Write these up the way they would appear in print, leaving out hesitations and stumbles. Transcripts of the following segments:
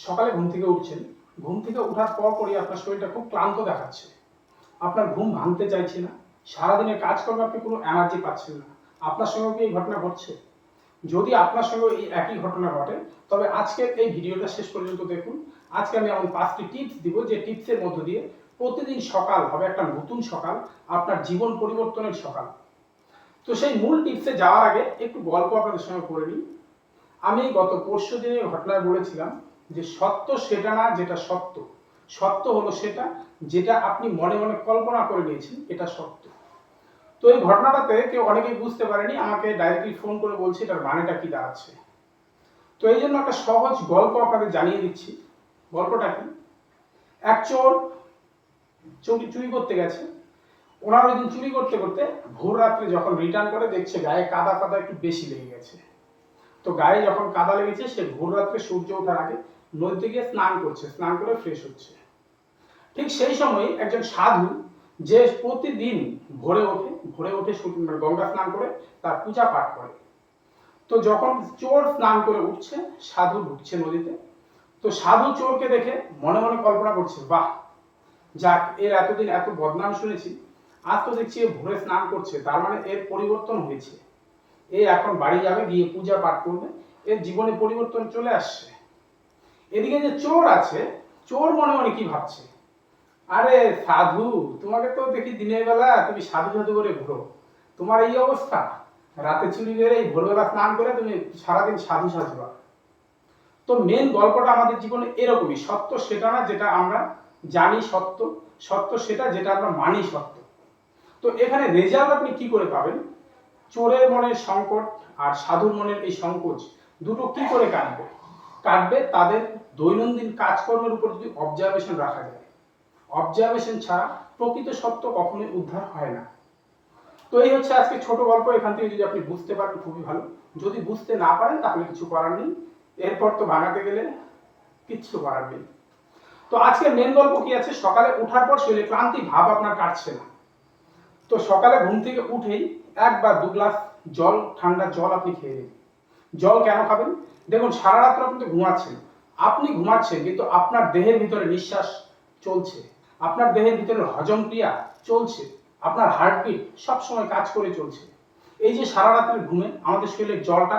সকালে ঘুম থেকে উঠছেন, ঘুম থেকে ওঠার পরই আপনার শরীরটা খুব ক্লান্ত দেখাচ্ছে, আপনার ঘুম ভাঙতে চাইছে না, সারাদিনের কাজকর্মে আপনি কোনো এনার্জি পাচ্ছেন না। আপনার সঙ্গে কি এই ঘটনা ঘটছে? যদি আপনার সঙ্গে এই একই ঘটনা ঘটে, তবে আজকের এই ভিডিওটা শেষ পর্যন্ত দেখুন। আজকে আমি এমন 5টি টিপস দিব, যে টিপসের মধ্য দিয়ে প্রতিদিন সকাল হবে একটা নতুন সকাল, আপনার জীবন পরিবর্তনের সকাল। তো সেই মূল টিপসে যাওয়ার আগে একটু গল্প আপনাদের সঙ্গে করে নিই। আমি গত পরশু দিনের ঘটনায় বলেছিলাম যে সত্য সেটা না যেটা সত্য, সত্য হলো সেটা যেটা আপনি মনে মনে কল্পনা করে নিয়েছেন এটা সত্য। তো এই ঘটনাটাতে কেউ অনেকেই বুঝতে পারেনি, আমাকে ডাইরেক্টলি ফোন করে বলছে এটার মানেটা কি দাঁড়াচ্ছে। তো এই জন্য একটা সহজ গল্প আপনাদের জানিয়ে দিচ্ছি। গল্পটা কি, এক চোর চুরি করতে গেছে। ওনার ওই দিন চুরি করতে করতে ভোর রাত্রে যখন রিটার্ন করে, দেখছে গায়ে কাদা কাদা একটু বেশি লেগে গেছে। তো গায়ে যখন কাদা লেগেছে, সে ভোর রাত্রে সূর্য ওঠার আগে নদীতে গিয়ে স্নান করছে, স্নান করে ফ্রেশ হচ্ছে। ঠিক সেই সময় একজন সাধু, যে প্রতিদিন ভোরে ওঠে গঙ্গা স্নান করে তার পূজা পাঠ করে। তো যখন চোর স্নান করে উঠছে, সাধু ঢুকছে নদীতে। তো সাধু চোরকে দেখে মনে মনে কল্পনা করছে, বাহ, যাক, এর এতদিন এত বদনাম শুনেছি, আজ তো দেখছি ভোরে স্নান করছে, তার মানে এর পরিবর্তন হয়েছে। এ এখন বাড়ি যাবে, গিয়ে পূজা পাঠ করবে, এর জীবনে পরিবর্তন চলে আসছে। এদিকে যে চোর আছে, চোর মনে মনে কি ভাবছে, আরে সাধু, তোমাকে তো দেখি দিনের বেলা তুমি সাধু সাধু করে ঘুরো, তোমার এই অবস্থা, রাতে চুরি করে এই ভোরবেলা স্নান করে তুমি সারাদিন সাধু সাজবা। তো মেন গল্পটা আমাদের জীবনে এরকমই, সত্য সেটা না যেটা আমরা জানি সত্য, সত্য সেটা যেটা আমরা মানি সত্য। তো এখানে রেজাল্ট আপনি কি করে পাবেন? চোরের মনের সংকট আর সাধুর মনের এই সংকোচ দুটো কি করে কাটবে? কাটবে তাদের দৈনন্দিন কাজকর্মের উপর যদি অবজারভেশন রাখা যায়। অবজারভেশন ছাড়া প্রকৃত সত্য কখনোই উদ্ধার হয় না। তো এই হচ্ছে আজকে ছোট গল্প। এখান থেকে যদি আপনি বুঝতে পারেন খুবই ভালো, যদি বুঝতে না পারেন তাহলে কিছু করার নেই, এরপর তো ভাঙাতে গেলে কিচ্ছু করার নেই। তো আজকে মেন গল্প কি আছে, সকালে ওঠার পর শরীরে ক্লান্তি ভাব আপনার কাটছে না। তো সকালে ঘুম থেকে উঠেই 1 বা 2 গ্লাস জল, ঠান্ডা জল আপনি খেয়ে নিন। জল কেন খাবেন? দেখুন, সারা রাত্র আপনি তো ঘুমাচ্ছেন, আপনি ঘুমাচ্ছেন কিন্তু আপনার দেহের ভিতরে নিঃশ্বাস চলছে, আপনার দেহের ভিতরে হজম ক্রিয়া চলছে, আপনার হার্টবিট সব সময় কাজ করে চলছে। এই যে সারা রাতের ঘুমে আমাদের শরীরের জলটা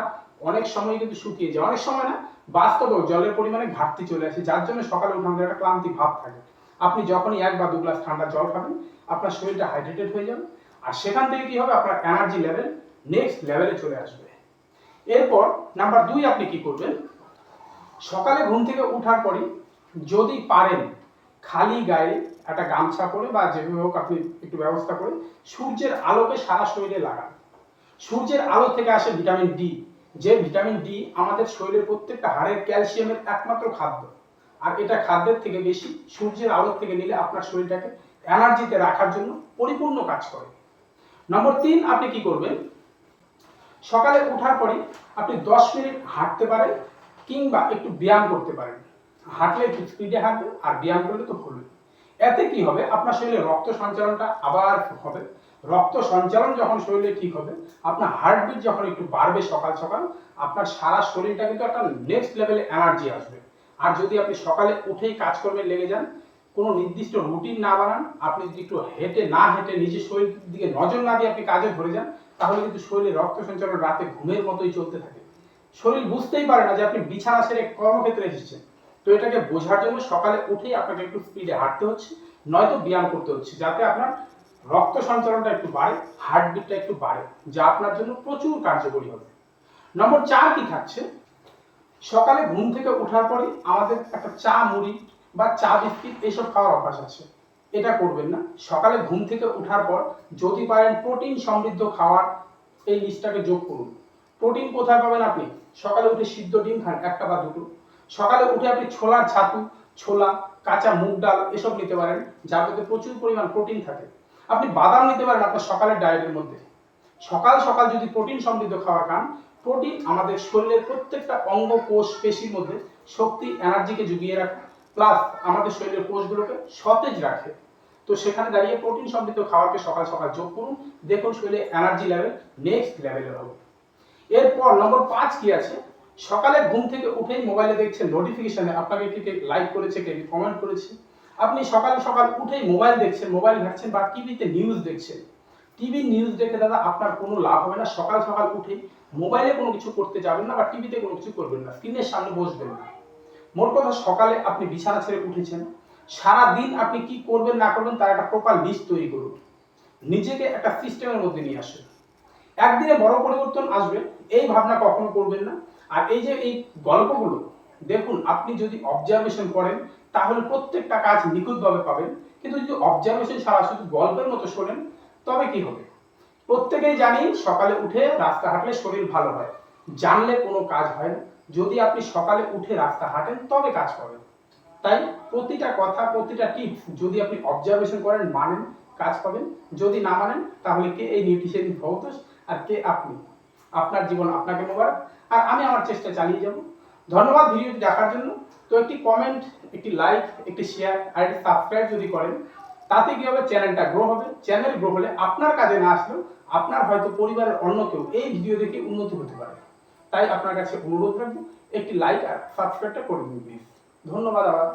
অনেক সময় কিন্তু শুকিয়ে যায়, অনেক সময় না, বাস্তবেও জলের পরিমাণে ঘাটতি চলে আসে, যার জন্য সকালে উঠে আমাদের একটা ক্লান্তি ভাব থাকে। আপনি যখনই 1 বা 2 গ্লাস ঠান্ডা জল খাবেন, আপনার শরীরটা হাইড্রেটেড হয়ে যাবে, আর সেখান থেকে কি হবে, আপনার এনার্জি লেভেল নেক্সট লেভেলে চলে আসবে। এরপর নাম্বার 2 আপনি কি করবেন, সকালে ঘুম থেকে ওঠার পরই যদি পারেন খালি গায়ে একটা গামছা পরে বা যেভাবে হোক আপনি একটু ব্যবস্থা করে সূর্যের আলোকে সারা শরীরে লাগান। সূর্যের আলো থেকে আসে ভিটামিন ডি, যে ভিটামিন ডি আমাদের শরীরের প্রত্যেকটা হাড়ের ক্যালসিয়ামের একমাত্র খাদ্য, আর এটা খাদ্যের থেকে বেশি সূর্যের আলো থেকে নিলে আপনার শরীরটাকে এনার্জিতে রাখার জন্য পরিপূর্ণ কাজ করে। নম্বর 3 আপনি কি করবেন, সকালে ওঠার পরে আপনি 10 মিনিট হাঁটতে পারেন কিংবা একটু ব্যায়াম করতে পারেন। হাঁটলে একটু স্পিডে হাঁটবেন, আর ব্যায়াম করলে তো হলোই। এতে কি হবে, আপনার শরীরে রক্ত সঞ্চালনটা আবার হবে। রক্ত সঞ্চালন যখন শরীরে ঠিক হবে, আপনার হার্টবিট যখন একটু বাড়বে সকাল সকাল, আপনার সারা শরীরটা কিন্তু একটা নেক্সট লেভেলে এনার্জি আসবে। আর যদি আপনি সকালে উঠেই কাজকর্মে লেগে যান, কোনো নির্দিষ্ট রুটিন না বানান, আপনি যদি একটু হেঁটে নিজের শরীরের দিকে নজর না দিয়ে আপনি কাজে ধরে যান, তাহলে কিন্তু শরীরে রক্ত সঞ্চালন রাতে ঘুমের মতোই চলতে থাকে। শরীর বুঝতেই পারে না যে আপনি বিছানা ছেড়ে কর্মক্ষেত্রে এসেছেন। তো এটাকে বোঝার জন্য সকালে উঠেই আপনাকে একটু স্পিডে হাঁটতে হচ্ছে, নয়তো ব্যায়াম করতে হচ্ছে, যাতে আপনার রক্ত সঞ্চালনটা একটু বাড়ে, হার্টবিটটা একটু বাড়ে, যা আপনার জন্য প্রচুর কার্যকরী হবে। নম্বর 4 কি থাকছে, সকালে ঘুম থেকে ওঠার পরে আমাদের একটা চা মুড়ি বা চা বিস্কিট এসব খাওয়ার অভ্যাস আছে। এটা করবেন না। সকালে ঘুম থেকে ওঠার পর যদি পারেন প্রোটিন সমৃদ্ধ খাওয়ার এই লিস্টটাকে যোগ করুন। প্রোটিন কোথায় পাবেন আপনি? সকালে উঠে সিদ্ধ ডিম খান 1টা বা 2টো। সকালে উঠে আপনি ছোলার ছাতু, ছোলা, কাঁচা মুগ ডাল এসব নিতে পারেন, যার মধ্যে প্রচুর পরিমাণ প্রোটিন থাকে। আপনি বাদাম নিতে পারেন আপনার সকালের ডায়েটের মধ্যে। সকাল সকাল যদি প্রোটিন সমৃদ্ধ খাবার খান, প্রোটিন আমাদের শরীরের প্রত্যেকটা অঙ্গ কোষ পেশির মধ্যে শক্তি এনার্জিকে জুগিয়ে রাখে, প্লাস আমাদের শরীরের কোষগুলোকে সতেজ রাখে। তো সেখানে দাঁড়িয়ে প্রোটিন সমৃদ্ধ খাবারকে সকাল সকাল যোগ করুন, দেখুন শরীরে এনার্জি লেভেল নেক্সট লেভেলের হবে। এরপর নম্বর 5 কি আছে, সকালে ঘুম থেকে উঠেই মোবাইলে দেখছেন নোটিফিকেশনে আপনাকে কে লাইক করেছে, কে কমেন্ট করেছে। আপনি সকাল সকাল উঠেই মোবাইল দেখছেন, মোবাইল ঘাঁটছেন বা টিভিতে নিউজ দেখছেন। টিভি নিউজ দেখে দাদা আপনার কোনো লাভ হবে না। সকাল সকাল উঠে মোবাইলে কোনো কিছু করতে যাবেন না বা টিভিতে কোনো কিছু করবেন না, স্ক্রিনের সামনে বসবেন না। মোট কথা, সকালে আপনি বিছানা ছেড়ে উঠেছেন, সারা দিন আপনি কি করবেন না করবেন তার একটা প্রপার লিস্ট তৈরি করুন। নিজেকে একটা সিস্টেমের মধ্যে নিয়ে আসুন। একদিনে বড় পরিবর্তন আসবে এই ভাবনা কখনো করবেন না। আর এই যে এই গল্পগুলো দেখুন, আপনি যদি অবজারভেশন করেন তাহলে প্রত্যেকটা কাজ নিখুঁতভাবে পাবেন। কিন্তু যদি অবজারভেশন ছাড়া শুধু গল্পের মতো শোনেন তবে কি হবে? প্রত্যেকেই জানি সকালে উঠে রাস্তা হাঁটলে শরীর ভালো হয়, জানলে কোনো কাজ হয় না। যদি আপনি সকালে উঠে রাস্তা হাঁটেন তবে কাজ পাবেন। তাই প্রতিটা কথা, প্রতিটা টিপস যদি আপনি অবজারভেশন করেন, মানেন, কাজ পাবেন। যদি না মানেন তাহলে কে এই নিউট্রিশন ভৌতোষ আর কে আপনি? আপনার জীবন আপনাকে মোবারক। আর আমি আমার চেষ্টা চালিয়ে যাব। ধন্যবাদ ভিডিওটি দেখার জন্য। তো একটি কমেন্ট, একটি লাইক, একটি শেয়ার আর একটি সাবস্ক্রাইব যদি করেন তাতে কি হবে? চ্যানেলটা গ্রো হবে। চ্যানেল গ্রো হলে আপনার কাজে না আসলেও আপনার হয়তো পরিবারের অন্য কেউ এই ভিডিও দেখে উন্নতি হতে পারে। তাই আপনার কাছে অনুরোধ রাখবো, একটি লাইক আর সাবস্ক্রাইবটা করে দিন প্লিজ। ধন্যবাদ আবার।